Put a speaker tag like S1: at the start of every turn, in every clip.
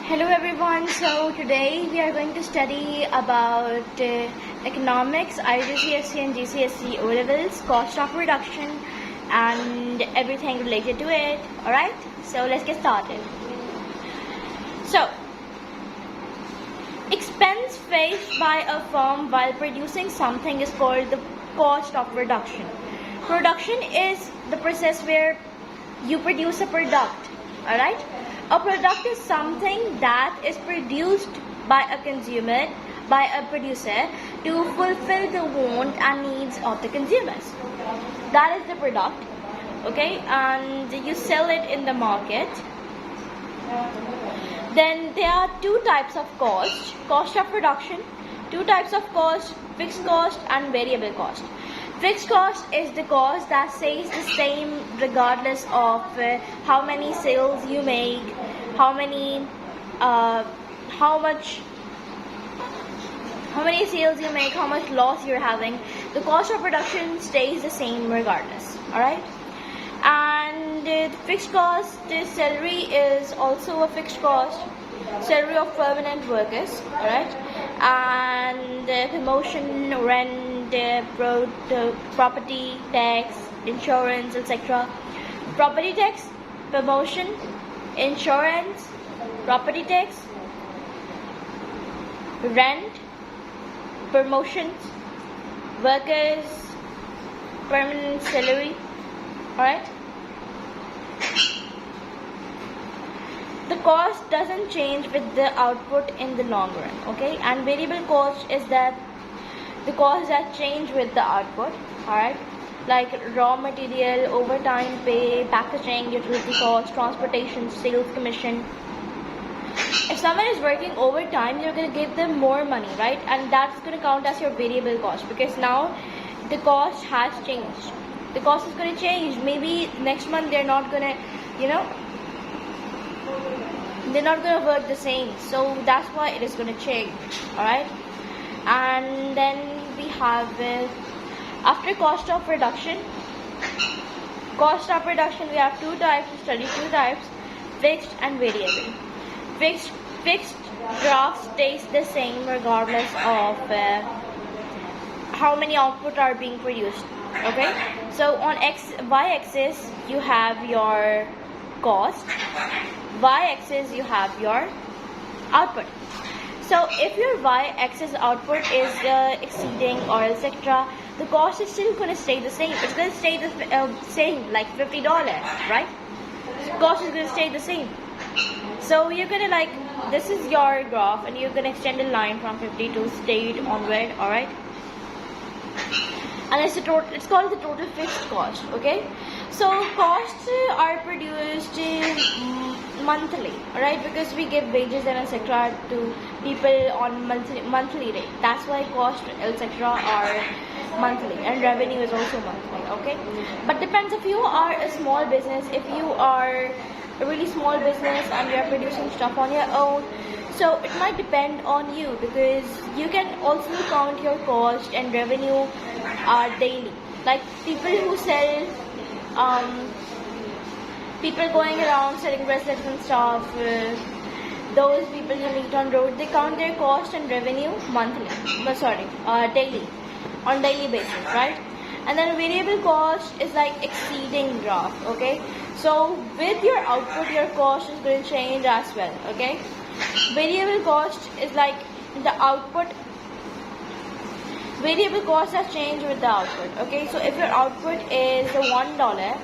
S1: Hello everyone, so today we are going to study about economics, IGCSE and GCSE O levels, cost of production and everything related to it. Alright, so let's get started. So, expense faced by a firm while producing something is called the cost of production. Production is the process where you produce a product. Alright, a product is something that is produced by a consumer, by a producer, to fulfill the want and needs of the consumers. That is the product, okay, and you sell it in the market. Then there are two types of cost of production, two types of cost, fixed cost and variable cost. Fixed cost is the cost that stays the same regardless of how many sales you make, how many sales you make, how much loss you're having. The cost of production stays the same regardless. Alright? And the fixed cost, the salary is also a fixed cost, salary of permanent workers. Alright? And promotion, rent, property tax, insurance, etc. Property tax, promotion, insurance, property tax, rent, promotions, workers, permanent salary. Alright? The cost doesn't change with the output in the long run, okay? And variable cost is that the costs that change with the output. Alright, like raw material, overtime pay, packaging, utility cost, transportation, sales commission. If someone is working overtime, you're going to give them more money, right? And that's going to count as your variable cost, because now the cost has changed. The cost is going to change. Maybe next month they're not going to, they're not going to work the same. So that's why it is going to change. Alright, and then we have after cost of production we have two types to study, two types, fixed and variable. Fixed graph stays the same regardless of how many output are being produced. Okay, so on y-axis you have your cost, y-axis you have your output. So if your y-axis output is exceeding or etc., the cost is still going to stay the same. It's going to stay the same, like $50, right? The cost is going to stay the same. So you're going to this is your graph, and you're going to extend a line from 50 to straight onward. Alright, and it's called the total fixed cost. Okay, so costs are produced monthly, alright, because we give wages and etc. to people on monthly rate. That's why cost etc. are monthly, and revenue is also monthly. Okay, but depends if you are a small business, if you are a really small business and you are producing stuff on your own, so it might depend on you, because you can also count your cost and revenue daily. Like people who sell people going around selling bracelets and stuff, those people you meet on road, they count their cost and revenue daily, on daily basis, right? And then variable cost is like exceeding graph. Okay, so with your output, your cost is going to change as well. Okay, variable cost is like the output. Variable cost has changed with the output. Okay, so if your output is $1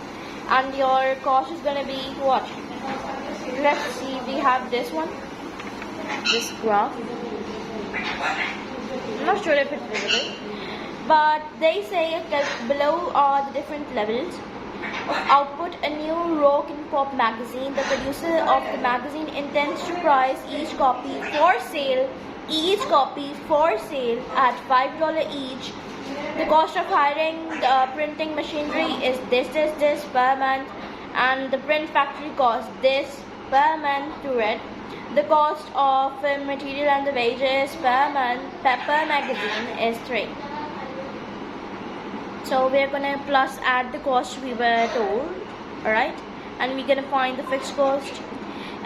S1: and your cost is going to be what? Let's see, we have this one, this graph. I'm not sure if it's visible, but they say that below are the different levels of output. A new rock and pop magazine. The producer of the magazine intends to price each copy for sale at $5 each. The cost of hiring the printing machinery is this per month, and the print factory costs this per month to read. The cost of material and the wages per month per magazine is 3. So we're gonna plus add the cost we were told, alright, and we're gonna find the fixed cost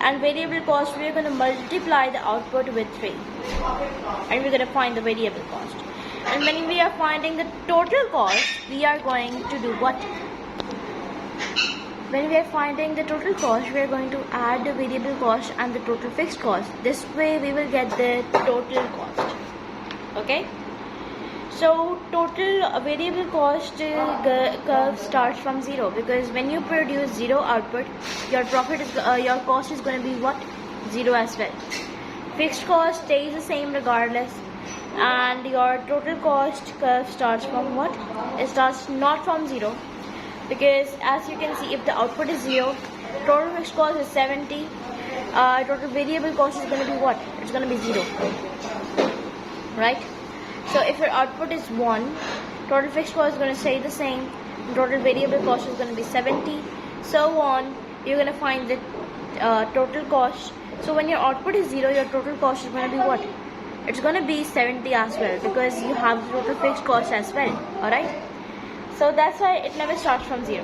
S1: and variable cost, we are going to multiply the output with 3, and we're going to find the variable cost. And when we are finding the total cost, we are going to do what? When we are finding the total cost, we are going to add the variable cost and the total fixed cost. This way we will get the total cost. Okay, so total variable cost curve starts from 0, because when you produce 0 output, your your cost is going to be what? 0 as well. Fixed cost stays the same regardless, and your total cost curve starts from what? It starts not from 0, because as you can see, if the output is 0, total fixed cost is 70, total variable cost is going to be what? It's going to be 0, right? So if your output is 1, total fixed cost is going to stay the same, total variable cost is going to be 70, so on. You're going to find the total cost. So when your output is 0, your total cost is going to be what? It's going to be 70 as well, because you have the total fixed cost as well. Alright, so that's why it never starts from 0.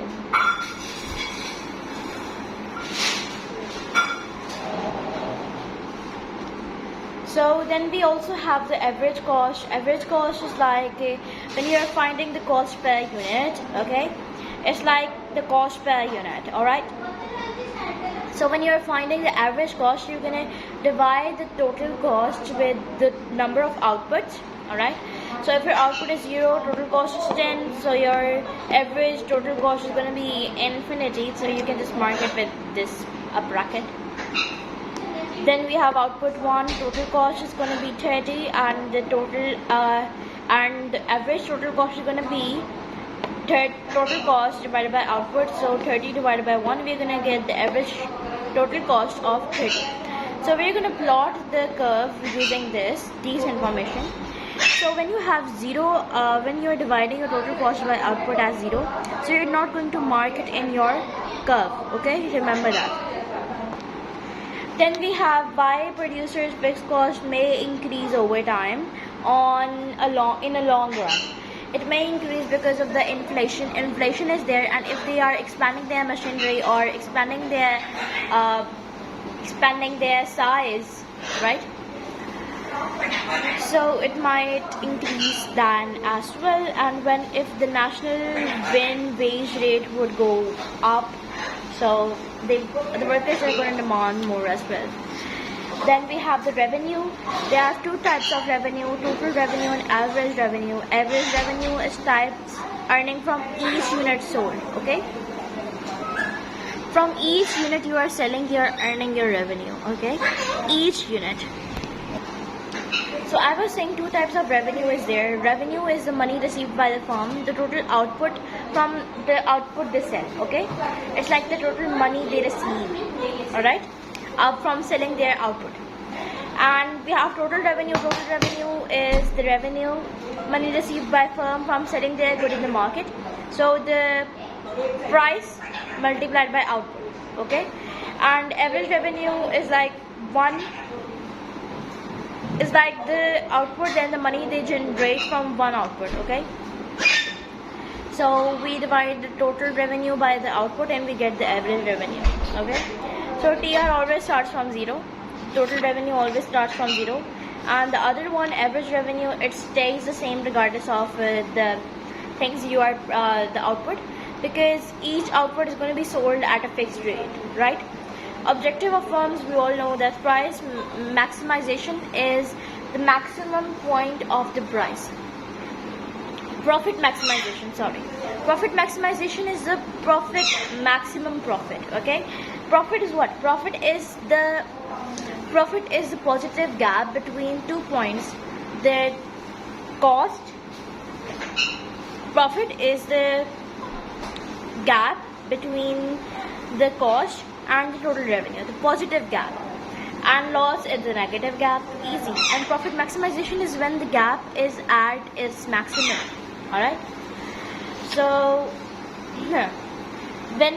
S1: So then we also have the average cost. Average cost is like when you are finding the cost per unit. Okay, it's like the cost per unit. Alright, so when you are finding the average cost, you're gonna divide the total cost with the number of outputs. Alright, so if your output is 0, total cost is 10, so your average total cost is going to be infinity, so you can just mark it with this bracket. Then we have output 1, total cost is going to be 30, and the total and the average total cost is going to be total cost divided by output. So 30 divided by 1, we're going to get the average total cost of 30. So we're going to plot the curve using these information. So when you have 0, when you're dividing your total cost by output as 0, so you're not going to mark it in your curve. Okay, remember that. Then we have why producers' fixed cost may increase over time in a long run. It may increase because of the inflation. Inflation is there, and if they are expanding their machinery or expanding their size, right? So it might increase then as well. And if the national wage rate would go up, so the workers are going to demand more as well. Then we have the revenue. There are 2 types of revenue: total revenue and average revenue. Average revenue is types earning from each unit sold. Okay, from each unit you are selling, you are earning your revenue. Okay, each unit. So I was saying 2 types of revenue is there. Revenue is the money received by the firm, the total output from the output they sell. Okay, it's like the total money they receive, alright, from selling their output. And we have total revenue. Total revenue is the revenue money received by firm from selling their good in the market. So the price multiplied by output. Okay, and average revenue is like the output and the money they generate from one output. Okay, so we divide the total revenue by the output and we get the average revenue. Okay, so TR always starts from 0, total revenue always starts from 0, and the other one, average revenue, it stays the same regardless of the things you are the output, because each output is going to be sold at a fixed rate, right? Objective of firms, we all know that price maximization is the maximum point of the price. Profit maximization, profit maximization is the maximum profit. Okay, profit is what? Profit is the positive gap between 2 points. The cost, profit is the gap between the cost and the total revenue, the positive gap, and loss is the negative gap. Easy. And profit maximization is when the gap is at its maximum. Alright, so here, when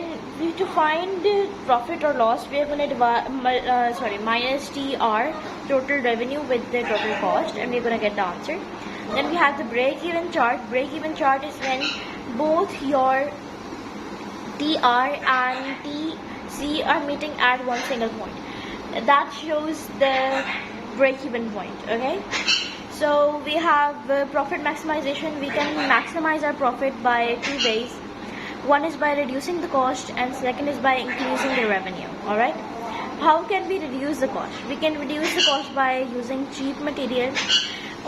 S1: to find the profit or loss, we are going to divide minus TR, total revenue, with the total cost, and we are going to get the answer. Then we have the break-even chart. Break-even chart is when both your TR and TC are meeting at one single point. that shows the break-even point. Okay, so we have profit maximization. We can maximize our profit by 2 ways. One is by reducing the cost, and second is by increasing the revenue. All right, how can we reduce the cost? We can reduce the cost by using cheap material,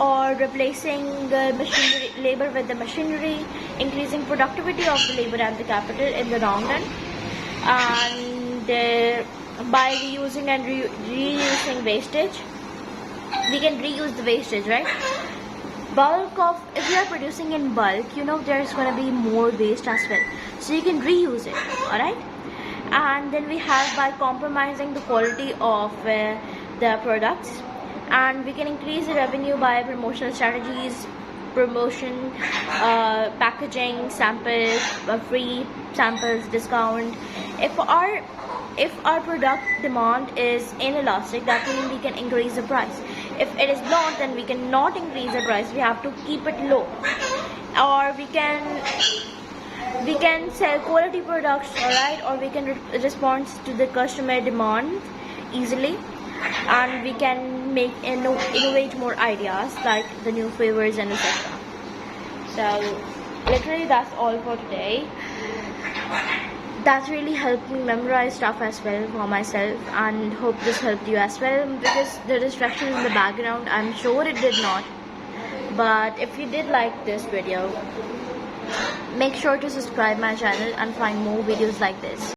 S1: or replacing machinery, labor with the machinery, increasing productivity of the labor and the capital in the long run, and by reusing and reusing wastage. We can reuse the wastage, right? Bulk of, if you are producing in bulk, you know there's going to be more waste as well, so you can reuse it. All right, and then we have by compromising the quality of the products, and we can increase the revenue by promotional strategies, promotion, packaging, samples, free samples, discount. If our product demand is inelastic, that means we can increase the price. If it is not, then we cannot increase the price. We have to keep it low, or we can sell quality products, all right, or we can respond to the customer demand easily, and we can make innovate more ideas like the new flavors and etc. So literally that's all for today. That really helped me memorize stuff as well for myself, and hope this helped you as well, because the distractions in the background, I'm sure it did not. But if you did like this video, make sure to subscribe my channel and find more videos like this.